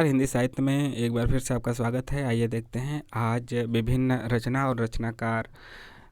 हिंदी साहित्य में एक बार फिर से आपका स्वागत है। आइए देखते हैं आज विभिन्न रचना और रचनाकार।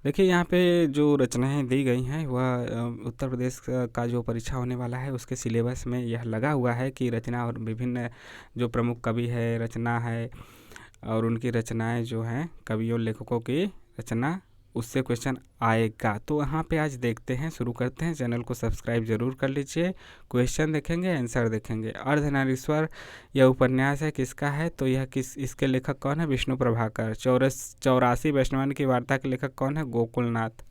देखिए यहाँ पे जो रचनाएं दी गई हैं वह उत्तर प्रदेश का जो परीक्षा होने वाला है उसके सिलेबस में यह लगा हुआ है कि रचना और विभिन्न जो प्रमुख कवि है, रचना है और उनकी रचनाएं जो हैं कवियों लेखकों की रचना, उससे क्वेश्चन आएगा। तो यहाँ पे आज देखते हैं, शुरू करते हैं। चैनल को सब्सक्राइब जरूर कर लीजिए। क्वेश्चन देखेंगे, आंसर देखेंगे। अर्धनारीश्वर यह उपन्यास है, किसका है? तो यह इसके लेखक कौन है? विष्णु प्रभाकर। 84 वैष्णवान की वार्ता के लेखक कौन है? गोकुलनाथ।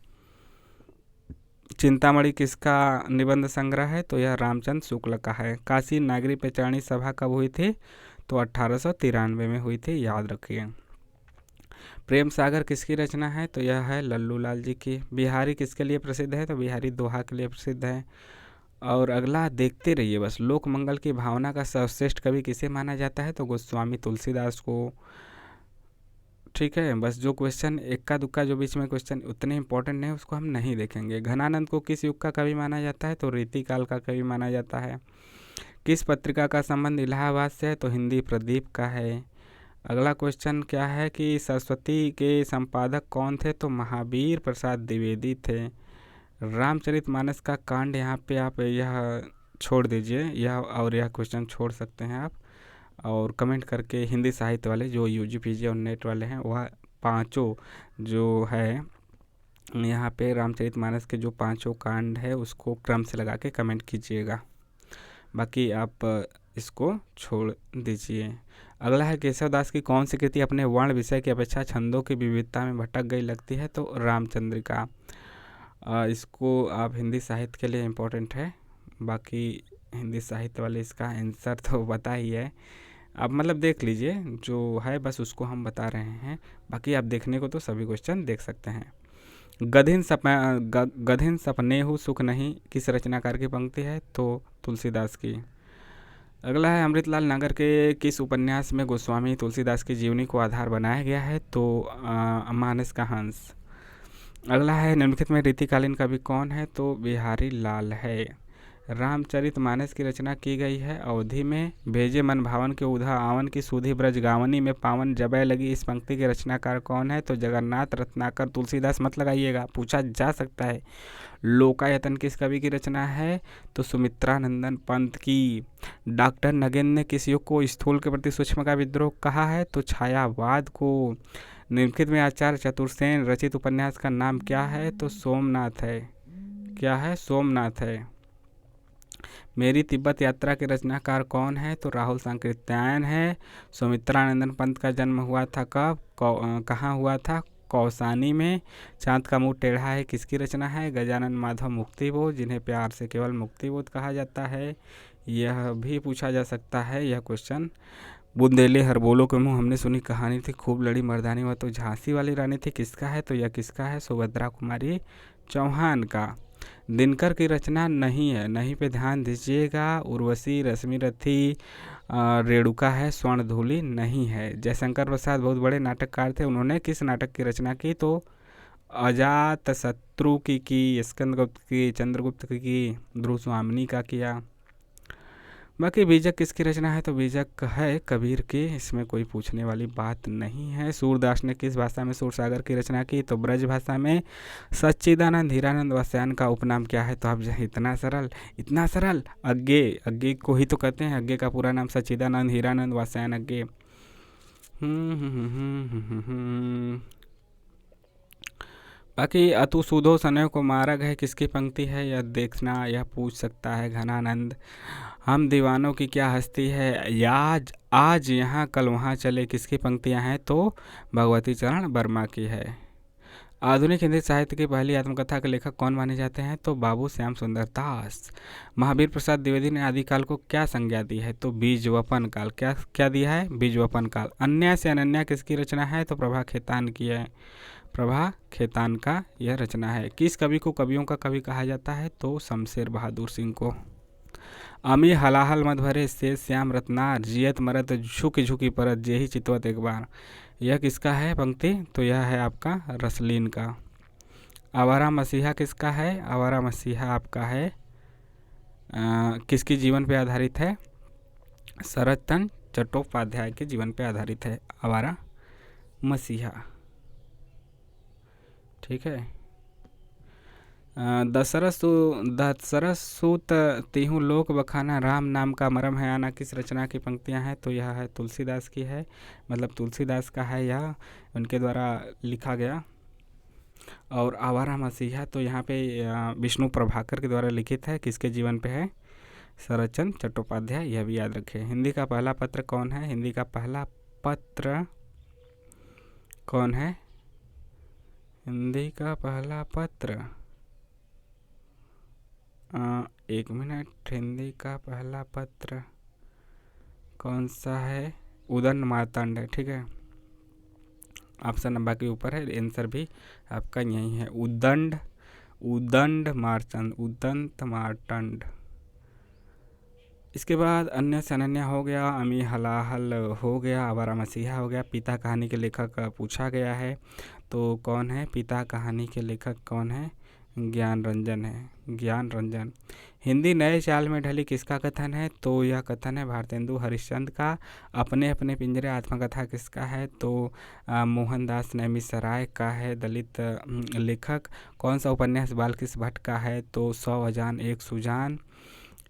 चिंतामणि किसका निबंध संग्रह है? तो यह रामचंद्र शुक्ल का है। काशी नागरी पैचारणी सभा कब हुई थी? तो 1893 में हुई थी, याद रखिए। प्रेम सागर किसकी रचना है? तो यह है लल्लू लाल जी की। बिहारी किसके लिए प्रसिद्ध है? तो बिहारी दोहा के लिए प्रसिद्ध है। और अगला देखते रहिए बस। लोक मंगल की भावना का सर्वश्रेष्ठ कवि किसे माना जाता है? तो गोस्वामी तुलसीदास को। ठीक है, बस जो क्वेश्चन इक्का दुक्का जो बीच में क्वेश्चन उतने इंपॉर्टेंट नहीं उसको हम नहीं देखेंगे। घनानंद को किस युग का कवि माना जाता है? तो रीतिकाल का कवि माना जाता है। किस पत्रिका का संबंध इलाहाबाद से है? तो हिंदी प्रदीप का है। अगला क्वेश्चन क्या है कि सरस्वती के संपादक कौन थे? तो महावीर प्रसाद द्विवेदी थे। रामचरितमानस का कांड, यहाँ पे आप यह छोड़ दीजिए, यह क्वेश्चन छोड़ सकते हैं आप, और कमेंट करके हिंदी साहित्य वाले जो यूजी पीजी और नेट वाले हैं वह पांचों जो है यहाँ पे रामचरितमानस के जो पांचों कांड है उसको क्रम से लगा के कमेंट कीजिएगा, बाकी आप इसको छोड़ दीजिए। अगला है केशवदास की कौन सी कृति अपने वर्ण विषय की अपेक्षा छंदों की विविधता में भटक गई लगती है? तो रामचंद्रिका। इसको आप हिंदी साहित्य के लिए इम्पोर्टेंट है, बाकी हिंदी साहित्य वाले इसका आंसर तो पता ही है, आप मतलब देख लीजिए जो है, बस उसको हम बता रहे हैं। बाकी आप देखने को तो सभी क्वेश्चन देख सकते हैं। गधिन सपनेहु सुख नहीं किस रचनाकार की पंक्ति है? तो तुलसीदास की। अगला है अमृतलाल नागर के किस उपन्यास में गोस्वामी तुलसीदास की जीवनी को आधार बनाया गया है? तो मानस का हंस। अगला है निम्नलिखित में रीतिकालीन कवि कौन है? तो बिहारी लाल है। रामचरितमानस की रचना की गई है अवधि में। भेजे मन भावन के उधा आवन की सुधी ब्रज गावनी में पावन जबै लगी, इस पंक्ति के रचनाकार कौन है? तो जगन्नाथ रत्नाकर तुलसीदास मत लगाइएगा, पूछा जा सकता है। लोकायतन किस कवि की रचना है? तो सुमित्रानंदन पंत की। डॉक्टर नगेंद्र ने किस युग को स्थूल के प्रति सूक्ष्म का विद्रोह कहा है? तो छायावाद को। निम्नलिखित में आचार्य चतुर्सेन रचित उपन्यास का नाम क्या है? तो सोमनाथ है। क्या है? सोमनाथ है। मेरी तिब्बत यात्रा के रचनाकार कौन है? तो राहुल सांकृत्यायन है। सुमित्रानंदन पंत का जन्म हुआ था कब? कहाँ हुआ था? कौसानी में। चांद का मुंह टेढ़ा है किसकी रचना है? गजानन माधव मुक्तिबोध, जिन्हें प्यार से केवल मुक्तिबोध कहा जाता है, यह भी पूछा जा सकता है यह क्वेश्चन। बुंदेले हरबोलो के मुँह हमने सुनी कहानी थी, खूब लड़ी मर्दानी वह तो झांसी वाली रानी थी, किसका है? तो यह किसका है? सुभद्रा कुमारी चौहान का। दिनकर की रचना नहीं है, नहीं पे ध्यान दीजिएगा। उर्वशी, रश्मि रथी, रेणुका है, स्वर्णधूलि नहीं है। जयशंकर प्रसाद बहुत बड़े नाटककार थे, उन्होंने किस नाटक की रचना की? तो अजात शत्रु की, स्कंदगुप्त की, चंद्रगुप्त की, ध्रुव स्वामिनी का किया। बाकी बीजक किसकी रचना है? तो बीजक है कबीर की, इसमें कोई पूछने वाली बात नहीं है। सूरदास ने किस भाषा में सूरसागर की रचना की? तो ब्रज भाषा में। सच्चिदानंद हीरानंद वात्स्यायन का उपनाम क्या है? तो आप इतना सरल अज्ञे को ही तो कहते हैं, अज्ञे का पूरा नाम सच्चिदानंद हीरानंद वात्स्यायन अज्ञे। बाकी अतु सुधो सनय को मारग है किसकी पंक्ति है? यह देखना, यह पूछ सकता है घनानंद। हम दीवानों की क्या हस्ती है, आज यहाँ कल वहाँ चले, किसकी पंक्तियाँ हैं? तो भगवती चरण वर्मा की है। आधुनिक हिंदी साहित्य की पहली आत्मकथा के लेखक कौन माने जाते हैं? तो बाबू श्याम सुंदर दास। महावीर प्रसाद द्विवेदी ने आदिकाल को क्या संज्ञा दी है? तो बीजवपन काल। क्या दिया है? बीजवपन काल। अन्य से अनन्या किसकी रचना है? तो प्रभा खेतान की है। प्रभा खेतान का यह रचना है। किस कवि को कवियों का कवि कहा जाता है? तो शमशेर बहादुर सिंह को। अमी हलाहल मत भरे से श्याम रत्नार, जियत मरत झुकी झुकी परत, जेही चितवत एक बार, यह किसका है पंक्ति? तो यह है आपका रसलीन का। आवारा मसीहा किसका है? आवारा मसीहा आपका है किसकी जीवन पे आधारित है? शरद चंद्र चट्टोपाध्याय के जीवन पर आधारित है। आवारा मसीहा, ठीक है। दशरथ सूत तिहु लोक बखाना राम नाम का मरम है आना किस रचना की पंक्तियां हैं? तो यह है तुलसीदास की है, मतलब तुलसीदास का है यह, उनके द्वारा लिखा गया। और आवारा मसीहा तो यहाँ पे विष्णु प्रभाकर के द्वारा लिखित है। किसके जीवन पे है? शरदचंद्र चट्टोपाध्याय, यह भी याद रखें। हिंदी का पहला पत्र कौन है? हिंदी का पहला पत्र कौन है? हिंदी का पहला पत्र, एक मिनट, हिंदी का पहला पत्र कौन सा है? उदंड मार्तंड है, ठीक है। ऑप्शन नंबर के ऊपर है, आंसर भी आपका यही है, उदंड मार्तंड। इसके बाद अन्य से अनन्या हो गया, अमी हलाहल हो गया, आवारा मसीहा हो गया। पिता कहानी के लेखक पूछा गया है, तो कौन है पिता कहानी के लेखक? कौन है? ज्ञान रंजन है, ज्ञान रंजन। हिंदी नए चाल में ढली किसका कथन है? तो यह कथन है भारतेंदु हरिश्चंद्र का। अपने अपने पिंजरे आत्मकथा किसका है? तो मोहनदास नैमिषारण्य का है, दलित लेखक। कौन सा उपन्यास बालकृष्ण भट्ट का है? तो 100 अजान एक सुजान।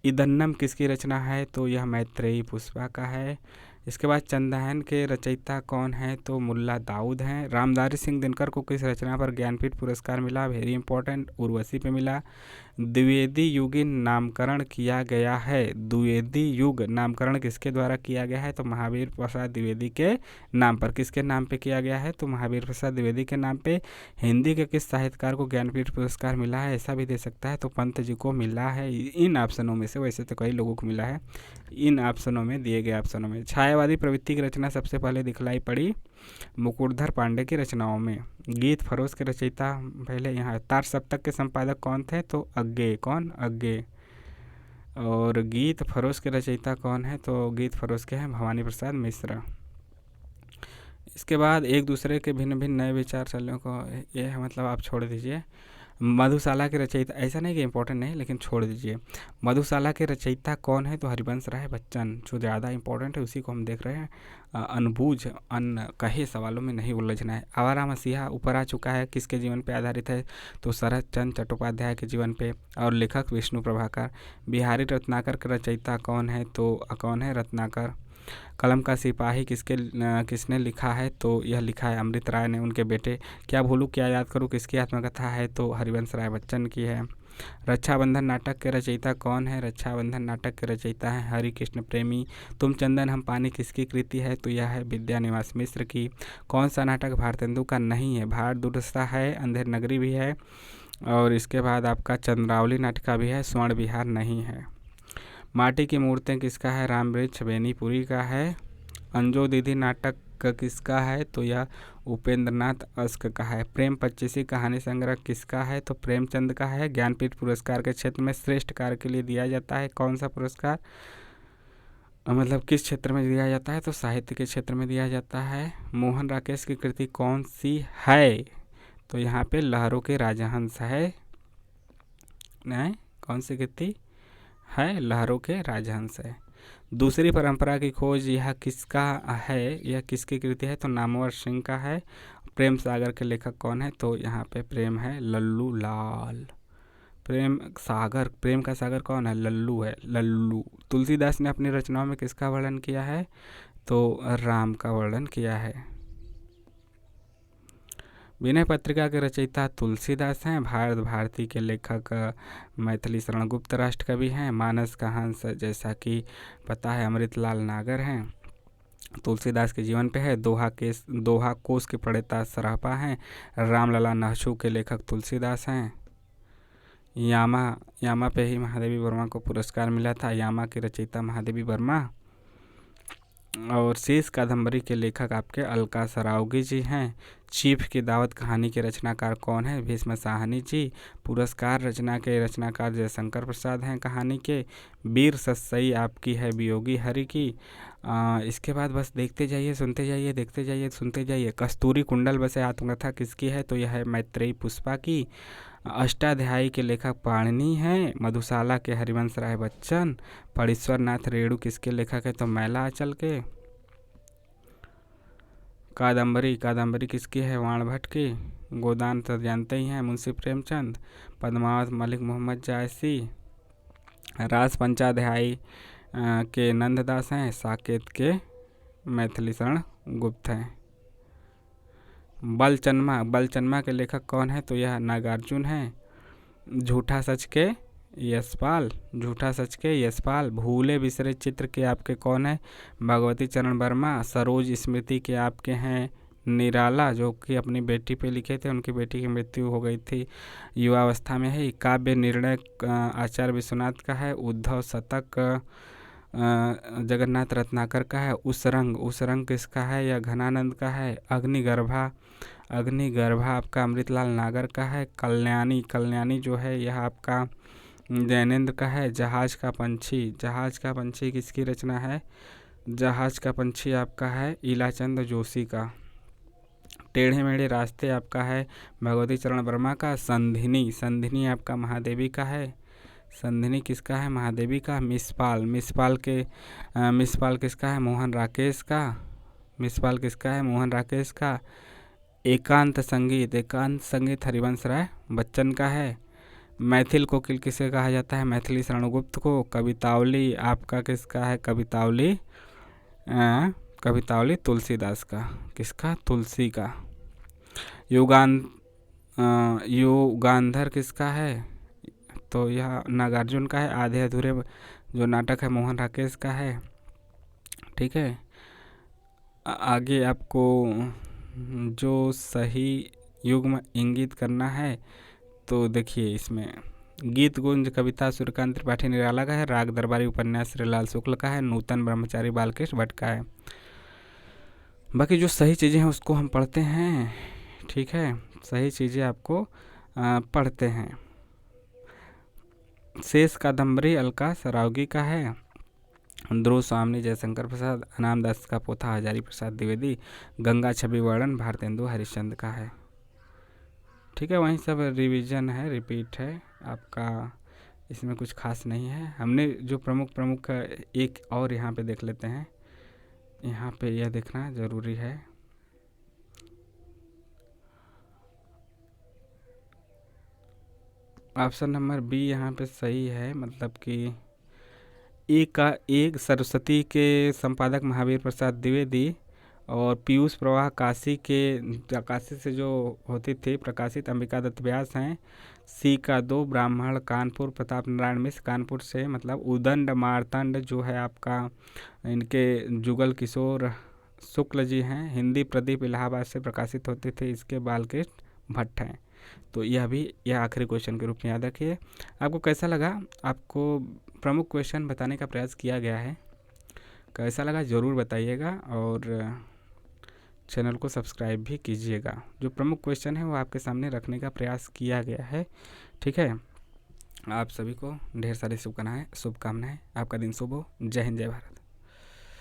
इदन्नम किसकी रचना है? तो यह मैत्रेयी पुष्पा का है। इसके बाद चंदन के रचयिता कौन है? तो मुल्ला दाऊद हैं। रामधारी सिंह दिनकर को किस रचना पर ज्ञानपीठ पुरस्कार मिला? वेरी इंपॉर्टेंट, उर्वशी पे मिला। द्विवेदी युग नामकरण किया गया है। द्विवेदी युग नामकरण किसके द्वारा किया गया है? तो महावीर प्रसाद द्विवेदी के नाम पर। किसके नाम पे किया गया है? तो महावीर प्रसाद द्विवेदी के नाम पे। हिंदी के किस साहित्यकार को ज्ञानपीठ पुरस्कार मिला है? ऐसा भी दे सकता है, तो पंत जी को मिला है। इन ऑप्शनों में से, वैसे तो कई लोगों को मिला है, इन ऑप्शनों में, दिए गए ऑप्शनों में। छायावादी प्रवृत्ति की रचना सबसे पहले दिखलाई पड़ी मुकुटधर पांडे की रचनाओं में। गीत फरोश के रचयिता पहले यहाँ। तार सप्तक के संपादक कौन थे? तो अग्गे। कौन? अग्गे। और गीत फरोश के रचयिता कौन है? तो गीत फरोश के हैं भवानी प्रसाद मिश्र। इसके बाद एक दूसरे के भिन्न भिन्न नए विचार चलने को, ये है मतलब आप छोड़ दीजिए। मधुशाला के रचयिता, ऐसा नहीं कि इंपॉर्टेंट नहीं, लेकिन छोड़ दीजिए। मधुशाला के रचयिता कौन है? तो हरिवंश राय बच्चन। जो ज़्यादा इंपॉर्टेंट है उसी को हम देख रहे हैं। अनबूझ कहे सवालों में नहीं उलझना है। आवारा मसीहा ऊपर आ चुका है, किसके जीवन पर आधारित है? तो शरदचंद्र चट्टोपाध्याय के जीवन पे। और लेखक विष्णु प्रभाकर। बिहारी रत्नाकर के रचयिता कौन है? तो कौन है? रत्नाकर। कलम का सिपाही किसने लिखा है? तो यह लिखा है अमृत राय ने, उनके बेटे। क्या भूलूं क्या याद करूं किसकी आत्मकथा है? तो हरिवंश राय बच्चन की है। रक्षाबंधन नाटक के रचयिता कौन है? रक्षाबंधन नाटक के रचयिता है हरि कृष्ण प्रेमी। तुम चंदन हम पानी किसकी कृति है? तो यह है विद्यानिवास मिश्र की। कौन सा नाटक भारतेंदु का नहीं है? भारत दुर्दशा है, अंधेर नगरी भी है, और इसके बाद आपका चंद्रावली नाटिका भी है, स्वर्ण विहार नहीं है। माटी की मूर्तें किसका है? रामवृक्ष बेनीपुरी का है। अंजो दीदी नाटक किसका है? तो यह उपेंद्रनाथ अस्क का है। प्रेम पच्चीसी कहानी संग्रह किसका है? तो प्रेमचंद का है। ज्ञानपीठ पुरस्कार के क्षेत्र में श्रेष्ठ कार्य के लिए दिया जाता है। कौन सा पुरस्कार, मतलब किस क्षेत्र में दिया जाता है? तो साहित्य के क्षेत्र में दिया जाता है। मोहन राकेश की कृति कौन सी है? तो यहाँ पे लहरों के राजहंस है। नहीं, कौन सी कृति है? लहरों के राजहंस है। दूसरी परंपरा की खोज यह किसका है? यह किसकी कृति है? तो नामवर सिंह का है। प्रेम सागर के लेखक कौन है? तो यहाँ पे प्रेम है लल्लू लाल। प्रेम का सागर कौन है? लल्लू है, लल्लू। तुलसीदास ने अपनी रचनाओं में किसका वर्णन किया है? तो राम का वर्णन किया है। विनय पत्रिका के रचयिता तुलसीदास हैं। भारत भारती के लेखक मैथिली शरण गुप्त राष्ट्र कवि हैं। मानस का हंस जैसा कि पता है अमृतलाल नागर हैं। तुलसीदास के जीवन पे है। दोहा कोश के प्रणेता सरापा हैं। रामलला नहशू के लेखक तुलसीदास हैं। यामा पे ही महादेवी वर्मा को पुरस्कार मिला था। यामा की रचयिता महादेवी वर्मा। और शेष कादम्बरी के लेखक आपके अलका सरावगी जी हैं। चीफ की दावत कहानी के रचनाकार कौन है? भीष्म साहनी जी। पुरस्कार रचना के रचनाकार जयशंकर प्रसाद हैं कहानी के। वीर सतसई आपकी है वियोगी हरि की। इसके बाद बस देखते जाइए, सुनते जाइए, देखते जाइए, सुनते जाइए। कस्तूरी कुंडल बसे आत्मकथा किसकी है? तो यह है मैत्रेयी पुष्पा की। अष्टाध्यायी के लेखक पाणिनि हैं। मधुशाला के हरिवंश राय बच्चन। पणीश्वर नाथ रेणु किसके लेखक है? तो मैला आंचल के। कादम्बरी किसकी है? वाण भट्ट की। गोदान तो जानते ही हैं, मुंशी प्रेमचंद। पद्मावत मलिक मोहम्मद जायसी। रास पंचाध्यायी के नंददास हैं। साकेत के मैथिली शरण गुप्त हैं। बलचन्मा के लेखक कौन है? तो यह नागार्जुन है। झूठा सच के यशपाल। भूले बिसरे चित्र के आपके कौन है? भगवती चरण वर्मा। सरोज स्मृति के आपके हैं निराला, जो कि अपनी बेटी पे लिखे थे, उनकी बेटी की मृत्यु हो गई थी युवावस्था में ही। काव्य निर्णय आचार्य विश्वनाथ का है। उद्धव शतक जगन्नाथ रत्नाकर का है। उस रंग किसका है? या घनानंद का है। अग्निगर्भा आपका अमृतलाल नागर का है। कल्याणी जो है यह आपका जैनेन्द्र का है। जहाज का पंछी किसकी रचना है? जहाज का पंछी आपका है इलाचंद जोशी का। टेढ़े मेढ़े रास्ते आपका है भगवती चरण वर्मा का। संधिनी आपका महादेवी का है। संधिनी किसका है? महादेवी का। मिसपाल किसका है? मोहन राकेश का। एकांत संगीत हरिवंश राय बच्चन का है। मैथिल कोकिल किसे कहा जाता है? मैथिली शरण गुप्त को। कवितावली आपका किसका है? कवितावली तुलसीदास का। किसका? तुलसी का। युगांधर किसका है? तो यह नागार्जुन का है। आधे अधूरे जो नाटक है मोहन राकेश का है। ठीक है, आगे आपको जो सही युग्म इंगित करना है तो देखिए, इसमें गीत गुंज कविता सूर्यकांत त्रिपाठी निराला का है। राग दरबारी उपन्यास श्रीलाल शुक्ल का है। नूतन ब्रह्मचारी बालकृष्ण भट्ट का है। बाकी जो सही चीज़ें हैं उसको हम पढ़ते हैं। ठीक है, सही चीज़ें आपको पढ़ते हैं। शेष कादम्बरी अलका सरावगी का है। ध्रुव स्वामी जयशंकर प्रसाद। अनामदास का पोथा हजारी प्रसाद द्विवेदी। गंगा छवि वर्णन भारतेंदु हरिश्चंद्र का है। ठीक है, वहीं सब रिवीजन है, रिपीट है आपका, इसमें कुछ खास नहीं है। हमने जो प्रमुख एक और यहाँ पे देख लेते हैं। यहाँ पे यह देखना ज़रूरी है। ऑप्शन नंबर बी यहाँ पे सही है, मतलब कि एक सरस्वती के संपादक महावीर प्रसाद द्विवेदी और पीयूष प्रवाह काशी से जो होती थी प्रकाशित अंबिका दत्त व्यास हैं। सी का 2 ब्राह्मण कानपुर प्रताप नारायण मिश्र कानपुर से, मतलब उदंड मार्तंड जो है आपका इनके जुगल किशोर शुक्ल जी हैं। हिंदी प्रदीप इलाहाबाद से प्रकाशित होते थे, इसके बालकृष्ण भट्ट हैं। तो यह आखिरी क्वेश्चन के रूप में याद रखिए। आपको कैसा लगा? आपको प्रमुख क्वेश्चन बताने का प्रयास किया गया है, कैसा लगा ज़रूर बताइएगा और चैनल को सब्सक्राइब भी कीजिएगा। जो प्रमुख क्वेश्चन है वो आपके सामने रखने का प्रयास किया गया है। ठीक है, आप सभी को ढेर सारी शुभकामनाएं। आपका दिन शुभ हो। जय हिंद, जय भारत।